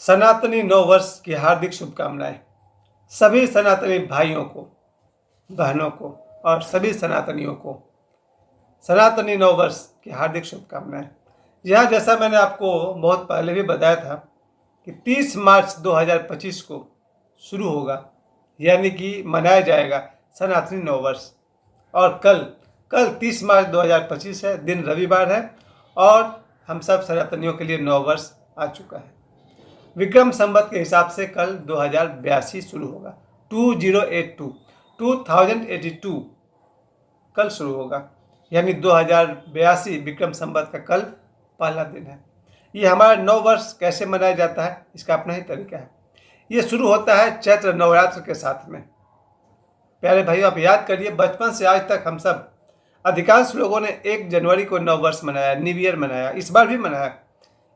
सनातनी नव वर्ष की हार्दिक शुभकामनाएं सभी सनातनी भाइयों को, बहनों को और सभी सनातनियों को सनातनी नव वर्ष की हार्दिक शुभकामनाएं। यह जैसा मैंने आपको बहुत पहले भी बताया था कि 30 मार्च 2025 को शुरू होगा, यानी कि मनाया जाएगा सनातनी नव वर्ष। और कल 30 मार्च 2025 है, दिन रविवार है और हम सब सनातनियों के लिए नव वर्ष आ चुका है। विक्रम संवत के हिसाब से कल 2082 शुरू होगा। 2082 कल शुरू होगा, यानी 2082 विक्रम संवत का कल पहला दिन है। ये हमारा नव वर्ष कैसे मनाया जाता है, इसका अपना ही तरीका है। ये शुरू होता है चैत्र नवरात्र के साथ में। प्यारे भाइयों, आप याद करिए, बचपन से आज तक हम सब अधिकांश लोगों ने 1 जनवरी को नव वर्ष मनाया, न्यू ईयर मनाया, इस बार भी मनाया,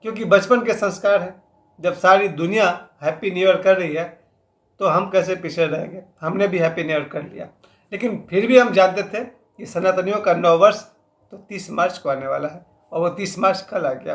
क्योंकि बचपन के संस्कार है। जब सारी दुनिया हैप्पी न्यू ईयर कर रही है तो हम कैसे पीछे रहेंगे। हमने भी हैप्पी न्यू ईयर कर लिया, लेकिन फिर भी हम जानते थे कि सनातनियों का नव वर्ष तो 30 मार्च को आने वाला है, और वो 30 मार्च कल आ गया।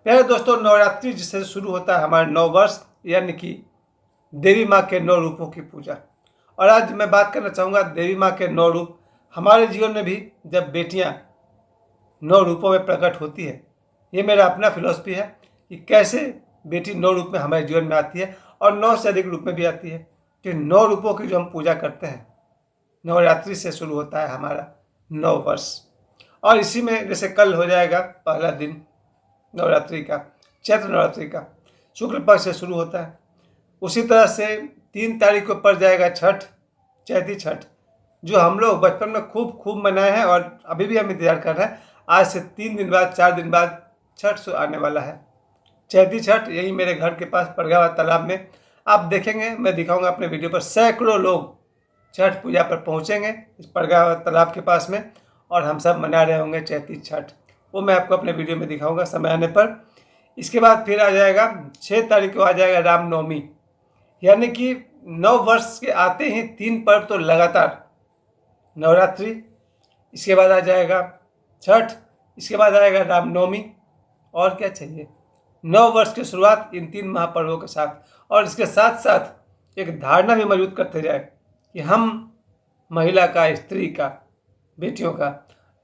प्यारे दोस्तों, नवरात्रि जिससे शुरू होता है हमारा नव वर्ष, यानी कि देवी माँ के 9 रूपों की पूजा। और आज मैं बात करना चाहूँगा देवी माँ के 9 रूप। हमारे जीवन में भी जब बेटियाँ 9 रूपों में प्रकट होती है, ये मेरा अपना फिलॉसफी है कि कैसे बेटी 9 रूप में हमारे जीवन में आती है, और 9 से अधिक रूप में भी आती है। कि 9 रूपों की जो हम पूजा करते हैं, नवरात्रि से शुरू होता है हमारा नव वर्ष। और इसी में जैसे कल हो जाएगा पहला दिन नवरात्रि का, चैत्र नवरात्रि का, शुक्ल पक्ष से शुरू होता है। उसी तरह से 3 तारीख को पड़ जाएगा छठ, चैती छठ, जो हम लोग बचपन में खूब मनाए हैं और अभी भी हम इंतजार कर रहे हैं। आज से 3 दिन बाद, 4 दिन बाद छठ आने वाला है, चैती छठ। यही मेरे घर के पास पड़गावा तालाब में आप देखेंगे, मैं दिखाऊंगा अपने वीडियो पर, सैकड़ों लोग छठ पूजा पर पहुंचेंगे इस पड़गावा तालाब के पास में, और हम सब मना रहे होंगे चैती छठ। वो मैं आपको अपने वीडियो में दिखाऊंगा समय आने पर। इसके बाद फिर आ जाएगा 6 तारीख को आ जाएगा रामनवमी, यानी कि नव वर्ष के आते ही 3 पर्व तो लगातार, नवरात्रि, इसके बाद आ जाएगा छठ, इसके बाद आएगा रामनवमी। और क्या चाहिए, नव वर्ष की शुरुआत इन 3 महापर्वों के साथ। और इसके साथ साथ एक धारणा भी मजबूत करते जाए कि हम महिला का, स्त्री का, बेटियों का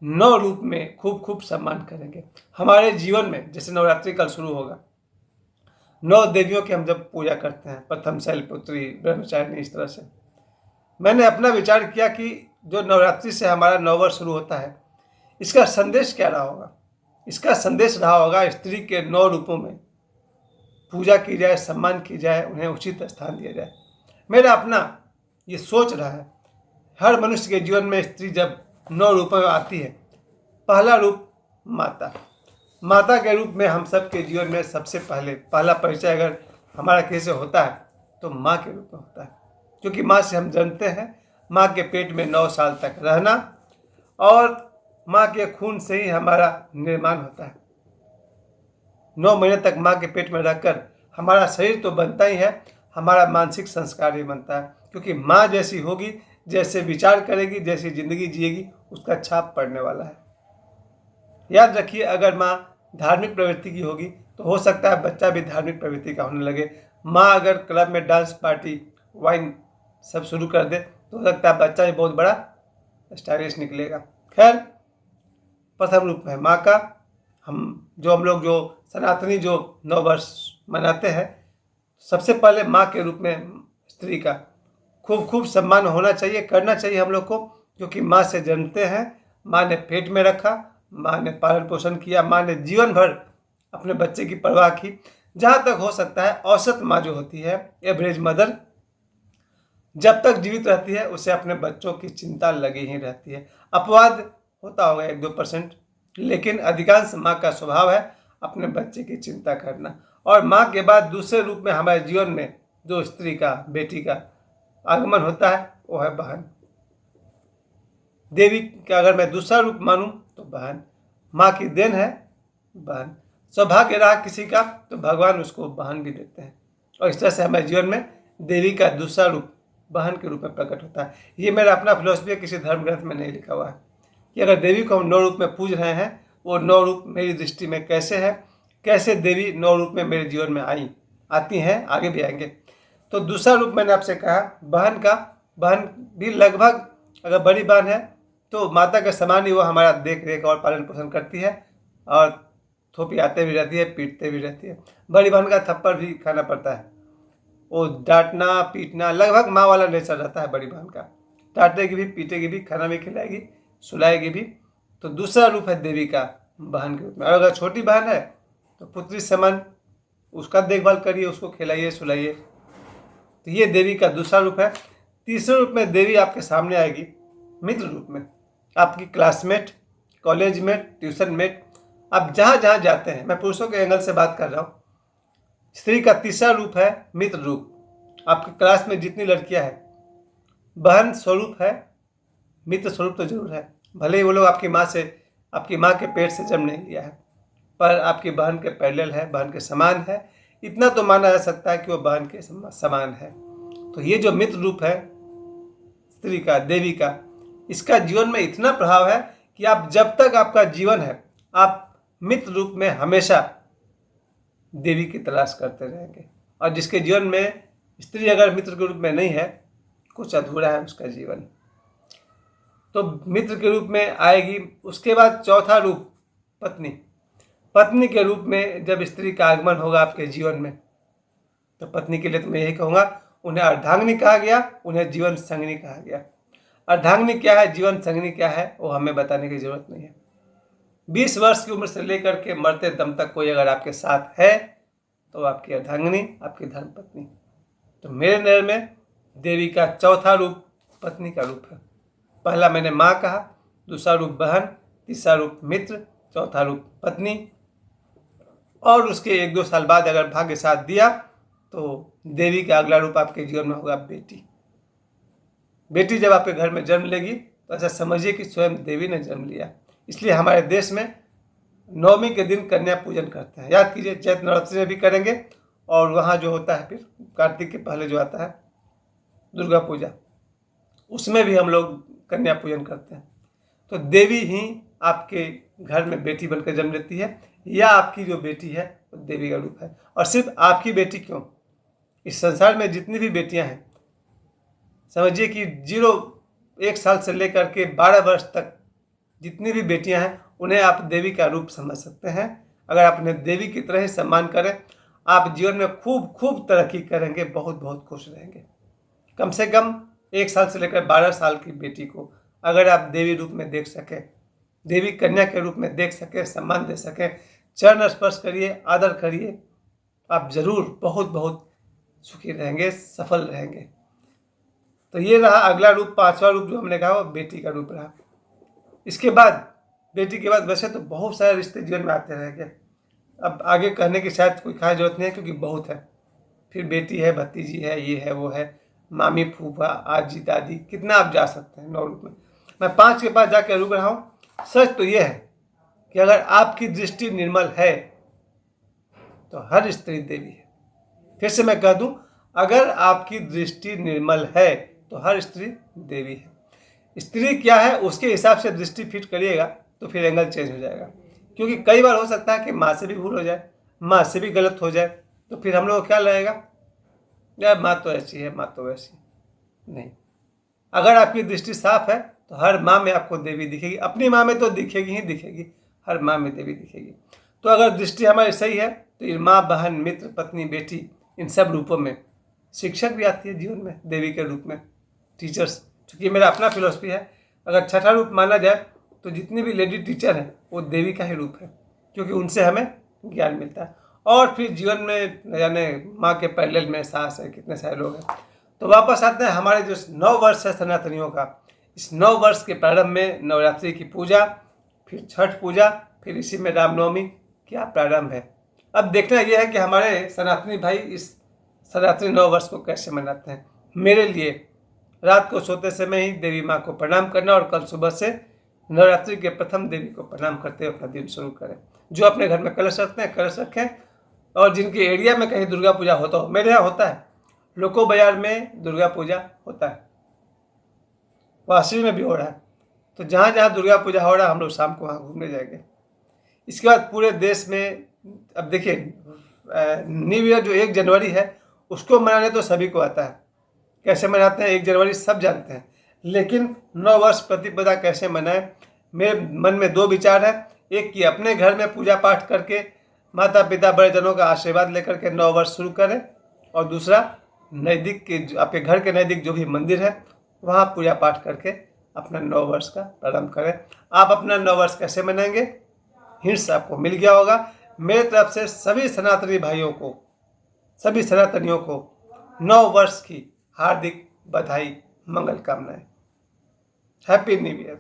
9 रूप में खूब सम्मान करेंगे हमारे जीवन में। जैसे नवरात्रि कल शुरू होगा, 9 देवियों की हम जब पूजा करते हैं, प्रथम शैलपुत्री, ब्रह्मचारिणी, इस तरह से मैंने अपना विचार किया कि जो नवरात्रि से हमारा नव वर्ष शुरू होता है, इसका संदेश क्या रहा होगा। इसका संदेश रहा होगा स्त्री के 9 रूपों में पूजा की जाए, सम्मान की जाए, उन्हें उचित स्थान दिया जाए। मेरा अपना ये सोच रहा है, हर मनुष्य के जीवन में स्त्री जब 9 रूपों में आती है, पहला रूप माता के रूप में हम सब के जीवन में सबसे पहला परिचय अगर हमारा किसी से होता है तो माँ के रूप में होता है, क्योंकि माँ से हम जानते हैं माँ के पेट में 9 साल तक रहना, और माँ के खून से ही हमारा निर्माण होता है। 9 महीने तक माँ के पेट में रहकर हमारा शरीर तो बनता ही है, हमारा मानसिक संस्कार भी बनता है, क्योंकि माँ जैसी होगी, जैसे विचार करेगी, जैसी जिंदगी जिएगी, उसका छाप पड़ने वाला है। याद रखिए, अगर माँ धार्मिक प्रवृत्ति की होगी तो हो सकता है बच्चा भी धार्मिक प्रवृत्ति का होने लगे। माँ अगर क्लब में डांस, पार्टी, वाइन सब शुरू कर दे तो हो सकता है बच्चा भी बहुत बड़ा स्टाइलिश निकलेगा। खैर, प्रथम रूप है माँ का। हम लोग जो सनातनी जो नव वर्ष मनाते हैं, सबसे पहले माँ के रूप में स्त्री का खूब सम्मान होना चाहिए, करना चाहिए हम लोग को, क्योंकि माँ से जन्मते हैं, माँ ने पेट में रखा, माँ ने पालन पोषण किया, माँ ने जीवन भर अपने बच्चे की परवाह की। जहाँ तक हो सकता है औसत माँ जो होती है, एवरेज मदर, जब तक जीवित रहती है उसे अपने बच्चों की चिंता लगी ही रहती है। अपवाद होता होगा 1-2%, लेकिन अधिकांश माँ का स्वभाव है अपने बच्चे की चिंता करना। और माँ के बाद दूसरे रूप में हमारे जीवन में जो स्त्री का, बेटी का आगमन होता है, वो है बहन। देवी का अगर मैं दूसरा रूप मानूं तो बहन, माँ की देन है बहन। सौभाग्य रहा किसी का तो भगवान उसको बहन भी देते हैं, और इस तरह से हमारे जीवन में देवी का दूसरा रूप बहन के रूप में प्रकट होता है। ये मेरा अपना फिलॉसफी है, किसी धर्म ग्रंथ में नहीं लिखा हुआ है कि अगर देवी को हम 9 रूप में पूज रहे हैं, वो 9 रूप मेरी दृष्टि में कैसे है, कैसे देवी 9 रूप में मेरे जीवन में आई, आती हैं, आगे भी आएंगे। तो दूसरा रूप मैंने आपसे कहा बहन का। बहन भी लगभग अगर बड़ी बहन है तो माता के समान ही वो हमारा देख रेख और पालन पोषण करती है और थोपियाते भी रहती है, पीटते भी रहती है। बड़ी बहन का थप्पड़ भी खाना पड़ता है, वो डांटना पीटना लगभग माँ वाला नेचर रहता है बड़ी बहन का। डांटेगी भी, पीटेगी भी, खाना भी खिलाएगी, सुलाएगी भी। तो दूसरा रूप है देवी का बहन के रूप में। और अगर छोटी बहन है तो पुत्री समान उसका देखभाल करिए, उसको खिलाइए सुलाइए। तो ये देवी का दूसरा रूप है। तीसरे रूप में देवी आपके सामने आएगी मित्र रूप में। आपकी classmate, college mate, tuition mate, आप जहाँ जहाँ जाते हैं, मैं पुरुषों के एंगल से बात कर रहा हूँ। स्त्री का तीसरा रूप है मित्र रूप। आपकी क्लास में जितनी लड़कियां हैं, बहन स्वरूप है, मित्र स्वरूप तो जरूर है। भले ही वो लोग आपकी माँ के पेट से जन्म नहीं लिया है, पर आपकी बहन के पैरेलल है, बहन के समान है। इतना तो माना जा सकता है कि वो बहन के समान है। तो ये जो मित्र रूप है स्त्री का, देवी का, इसका जीवन में इतना प्रभाव है कि आप जब तक आपका जीवन है, आप मित्र रूप में हमेशा देवी की तलाश करते रहेंगे। और जिसके जीवन में स्त्री अगर मित्र के रूप में नहीं है, कुछ अधूरा है उसका जीवन। तो मित्र के रूप में आएगी। उसके बाद चौथा रूप पत्नी। पत्नी के रूप में जब स्त्री का आगमन होगा आपके जीवन में, तो पत्नी के लिए तो मैं यही कहूँगा, उन्हें अर्धांगिनी कहा गया, उन्हें जीवन संगिनी कहा गया। अर्धांगिनी क्या है, जीवन संगिनी क्या है, वो हमें बताने की जरूरत नहीं है। 20 वर्ष की उम्र से लेकर के मरते दम तक कोई अगर आपके साथ है तो आपकी अर्धांगिनी, आपकी धर्मपत्नी। तो मेरे नजर में देवी का चौथा रूप पत्नी का रूप है। पहला मैंने माँ कहा, दूसरा रूप बहन, तीसरा रूप मित्र, चौथा रूप पत्नी। और उसके 1-2 साल बाद अगर भाग्य साथ दिया तो देवी का अगला रूप आपके जीवन में होगा बेटी। बेटी जब आपके घर में जन्म लेगी तो ऐसा समझिए कि स्वयं देवी ने जन्म लिया। इसलिए हमारे देश में नवमी के दिन कन्या पूजन करते हैं। याद कीजिए, चैत्र नवरात्रि में भी करेंगे, और वहाँ जो होता है फिर कार्तिक के पहले जो आता है दुर्गा पूजा, उसमें भी हम लोग कन्या पूजन करते हैं। तो देवी ही आपके घर में बेटी बनकर जन्म लेती है, या आपकी जो बेटी है वो देवी का रूप है। और सिर्फ आपकी बेटी क्यों, इस संसार में जितनी भी बेटियां हैं, समझिए कि 1 साल से लेकर के 12 वर्ष तक जितनी भी बेटियां हैं, उन्हें आप देवी का रूप समझ सकते हैं। अगर आप उन्हें देवी की तरह ही सम्मान करें, आप जीवन में खूब खूब तरक्की करेंगे, बहुत बहुत खुश रहेंगे। कम से कम 1 साल से लेकर 12 साल की बेटी को अगर आप देवी रूप में देख सकें, देवी कन्या के रूप में देख सकें, सम्मान दे सकें, चरण स्पर्श करिए, आदर करिए, आप जरूर बहुत बहुत सुखी रहेंगे, सफल रहेंगे। तो ये रहा अगला रूप, 5वां रूप जो हमने कहा वो बेटी का रूप रहा। इसके बाद बेटी के बाद वैसे तो बहुत सारे रिश्ते जीवन में आते रहेंगे। अब आगे कहने की शायद कोई खास जरूरत नहीं है, क्योंकि बहुत है। फिर बेटी है, भतीजी है, ये है, वो है, मामी, फूफा, आजी, दादी, कितना आप जा सकते हैं 9 रूप में। मैं 5 के पास जाकर रुक रहा हूँ। सच तो ये है कि अगर आपकी दृष्टि निर्मल है तो हर स्त्री देवी है। फिर से मैं कह दूं, अगर आपकी दृष्टि निर्मल है तो हर स्त्री देवी है। स्त्री क्या है उसके हिसाब से दृष्टि फिट करिएगा तो फिर एंगल चेंज हो जाएगा। क्योंकि कई बार हो सकता है कि माँ से भी भूल हो जाए, माँ से भी गलत हो जाए, तो फिर हम लोग को क्या लगेगा, यार माँ तो ऐसी है, माँ तो वैसी नहीं। अगर आपकी दृष्टि साफ है तो हर माँ में आपको देवी दिखेगी। अपनी माँ में तो दिखेगी ही दिखेगी, हर माँ में देवी दिखेगी। तो अगर दृष्टि हमारी सही है तो ये माँ, बहन, मित्र, पत्नी, बेटी, इन सब रूपों में शिक्षक भी आती है जीवन में देवी के रूप में, टीचर्स। क्योंकि मेरा अपना फिलॉसफी है, अगर छठा रूप माना जाए तो जितनी भी लेडी टीचर हैं वो देवी का ही रूप है, क्योंकि उनसे हमें ज्ञान मिलता है। और फिर जीवन में न जाने माँ के पैरेलल में सास है, कितने सारे लोग हैं। तो वापस आते हैं हमारे जो 9 वर्ष है सनातनियों का। इस 9 वर्ष के प्रारंभ में नवरात्रि की पूजा, फिर छठ पूजा, फिर इसी में रामनवमी क्या प्रारंभ है। अब देखना यह है कि हमारे सनातनी भाई इस सनातनी 9 वर्ष को कैसे मनाते हैं। मेरे लिए रात को सोते समय ही देवी माँ को प्रणाम करना, और कल सुबह से नवरात्रि के प्रथम देवी को प्रणाम करते हुए अपना दिन शुरू करें। जो अपने घर में कलश रखते हैं कलश रखें, और जिनके एरिया में कहीं दुर्गा पूजा होता हो, मेरे यहाँ होता है, लोको बाजार में दुर्गा पूजा होता है, वासवी में भी हो रहा है। तो जहाँ जहाँ दुर्गा पूजा हो रहा है हम लोग शाम को वहाँ घूमने जाएंगे। इसके बाद पूरे देश में, अब देखिए न्यू ईयर जो 1 जनवरी है उसको मनाने तो सभी को आता है। कैसे मनाते हैं 1 जनवरी सब जानते हैं, लेकिन नव वर्ष प्रतिपदा कैसे मनाएं, मेरे मन में 2 विचार है। एक कि अपने घर में पूजा पाठ करके माता पिता बड़े जनों का आशीर्वाद लेकर के नव वर्ष शुरू करें, और दूसरा नज़दीक के आपके घर के नज़दीक जो भी मंदिर है वहाँ पूजा पाठ करके अपना नव वर्ष का प्रारंभ करें। आप अपना नव वर्ष कैसे मनाएंगे, हिंट्स आपको मिल गया होगा। मेरे तरफ से सभी सनातनी भाइयों को, सभी सनातनियों को नव वर्ष की हार्दिक बधाई, मंगल कामनाएं। Happy new year.